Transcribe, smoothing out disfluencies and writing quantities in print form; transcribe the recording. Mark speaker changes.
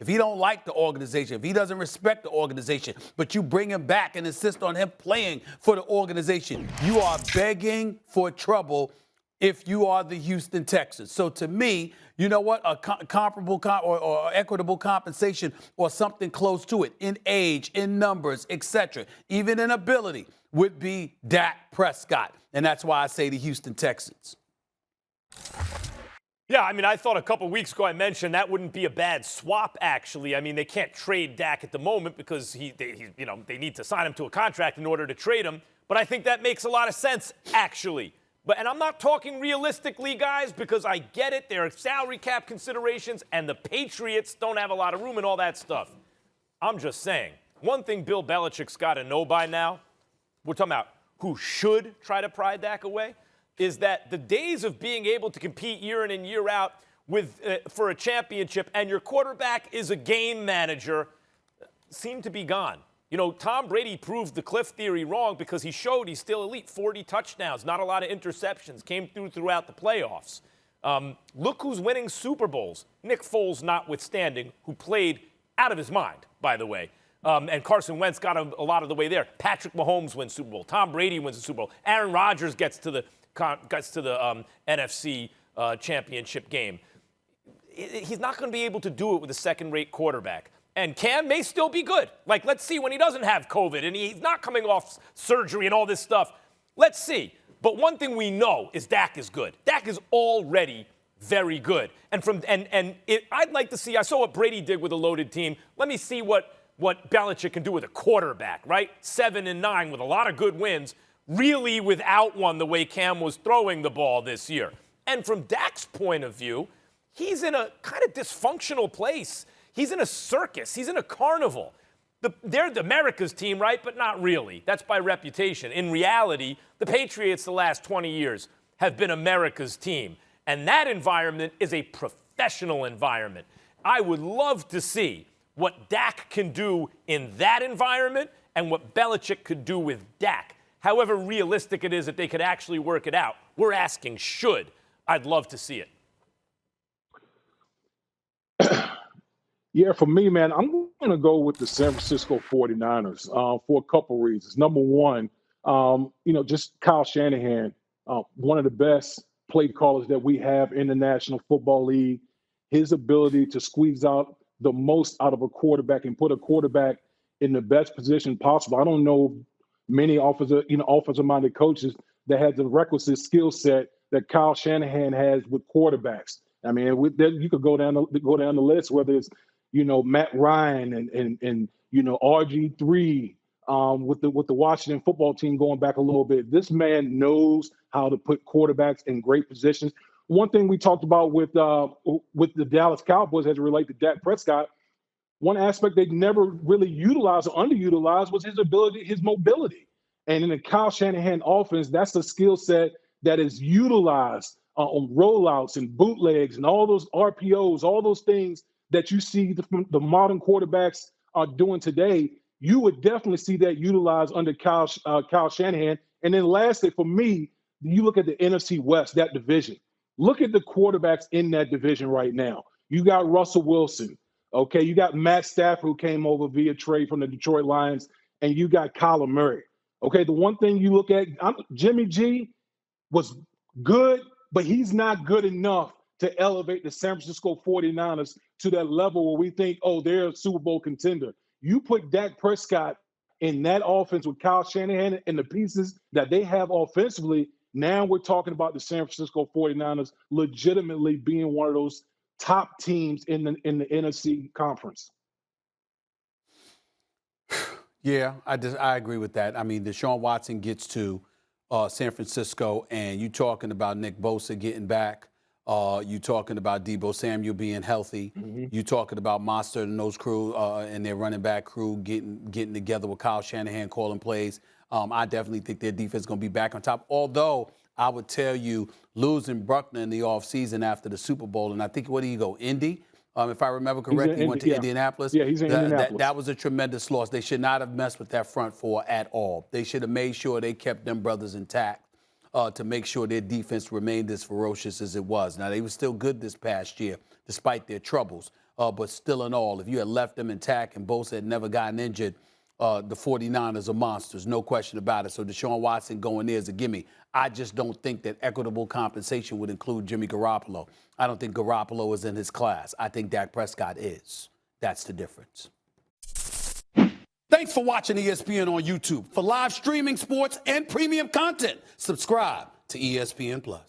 Speaker 1: if he don't like the organization, if he doesn't respect the organization, but you bring him back and insist on him playing for the organization, you are begging for trouble if you are the Houston Texans. So to me, you know what? A comparable or equitable compensation or something close to it in age, in numbers, etc., even in ability, would be Dak Prescott. And that's why I say the Houston Texans.
Speaker 2: Yeah, I mean, I thought a couple weeks ago I mentioned that wouldn't be a bad swap, actually. I mean, they can't trade Dak at the moment because they need to sign him to a contract in order to trade him. But I think that makes a lot of sense, actually. And I'm not talking realistically, guys, because I get it. There are salary cap considerations, and the Patriots don't have a lot of room and all that stuff. I'm just saying, one thing Bill Belichick's got to know by now, we're talking about who should try to pry Dak away, is that the days of being able to compete year in and year out for a championship and your quarterback is a game manager seem to be gone. You know, Tom Brady proved the Cliff theory wrong because he showed he's still elite. 40 touchdowns, not a lot of interceptions, came throughout the playoffs. Look who's winning Super Bowls. Nick Foles notwithstanding, who played out of his mind, by the way. And Carson Wentz got a lot of the way there. Patrick Mahomes wins Super Bowl. Tom Brady wins the Super Bowl. Aaron Rodgers gets to the NFC championship game. He's not going to be able to do it with a second-rate quarterback. And Cam may still be good. Like, let's see when he doesn't have COVID and he's not coming off surgery and all this stuff. Let's see. But one thing we know is Dak is good. Dak is already very good. I'd like to see, I saw what Brady did with a loaded team. Let me see what Belichick can do with a quarterback, right? 7-9 with a lot of good wins, really without one the way Cam was throwing the ball this year. And from Dak's point of view, he's in a kind of dysfunctional place. He's in a circus. He's in a carnival. They're America's team, right? But not really. That's by reputation. In reality, the Patriots the last 20 years have been America's team. And that environment is a professional environment. I would love to see what Dak can do in that environment and what Belichick could do with Dak. However realistic it is that they could actually work it out. We're asking should. I'd love to see it.
Speaker 3: Yeah, for me, man, I'm going to go with the San Francisco 49ers for a couple reasons. Number one, just Kyle Shanahan, one of the best play callers that we have in the National Football League. His ability to squeeze out the most out of a quarterback and put a quarterback in the best position possible. I don't know many offensive-minded coaches that have the requisite skill set that Kyle Shanahan has with quarterbacks. I mean, you could go down the list, whether it's Matt Ryan and RG3 with the Washington football team going back a little bit. This man knows how to put quarterbacks in great positions. One thing we talked about with the Dallas Cowboys as it relates to Dak Prescott, one aspect they never really utilized or underutilized was his ability, his mobility. And in the Kyle Shanahan offense, that's a skill set that is utilized on rollouts and bootlegs and all those RPOs, all those things that you see the modern quarterbacks are doing today. You would definitely see that utilized under Kyle Shanahan. And then lastly, for me, you look at the NFC West, that division. Look at the quarterbacks in that division right now. You got Russell Wilson, okay? You got Matt Stafford, who came over via trade from the Detroit Lions, and you got Kyler Murray. Okay, the one thing you look at, Jimmy G was good, but he's not good enough to elevate the San Francisco 49ers to that level where we think, oh, they're a Super Bowl contender. You put Dak Prescott in that offense with Kyle Shanahan and the pieces that they have offensively, now we're talking about the San Francisco 49ers legitimately being one of those top teams in the NFC conference.
Speaker 1: Yeah, I agree with that. I mean, Deshaun Watson gets to San Francisco, and you talking about Nick Bosa getting back. You talking about Deebo Samuel being healthy. Mm-hmm. You talking about Monster and those crew and their running back crew getting together with Kyle Shanahan calling plays. I definitely think their defense is going to be back on top. Although I would tell you, losing Bruckner in the offseason after the Super Bowl, and I think, where did he go? Indy? If I remember correctly, he went to Indianapolis.
Speaker 3: Yeah, he's in Indianapolis.
Speaker 1: That was a tremendous loss. They should not have messed with that front four at all. They should have made sure they kept them brothers intact to make sure their defense remained as ferocious as it was. Now, they were still good this past year, despite their troubles. but still in all, if you had left them intact and Bosa had never gotten injured, the 49ers are monsters, no question about it. So Deshaun Watson going there is a gimme. I just don't think that equitable compensation would include Jimmy Garoppolo. I don't think Garoppolo is in his class. I think Dak Prescott is. That's the difference. Thanks for watching ESPN on YouTube. For live streaming, sports, and premium content, subscribe to ESPN+.